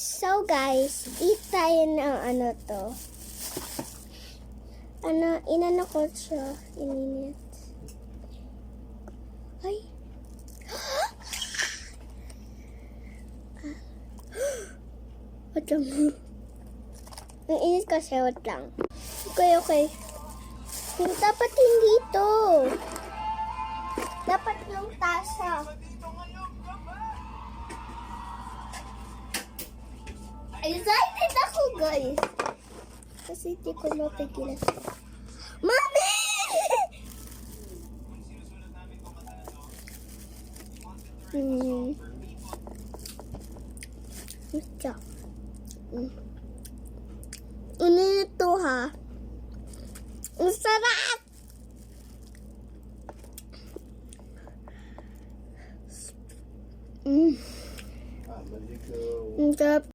So guys, eat tayo ng ano to. Inano ko siya. Ininit. Ay. Wait lang. Ang init kasi, wait lang. Okay. Dapat hindi to. Dapat yung tasa. Excited ako, guys. Kasi hindi ko mapigilan. Mami! Ito. Ito ha. Ang sarap! Ang sarap.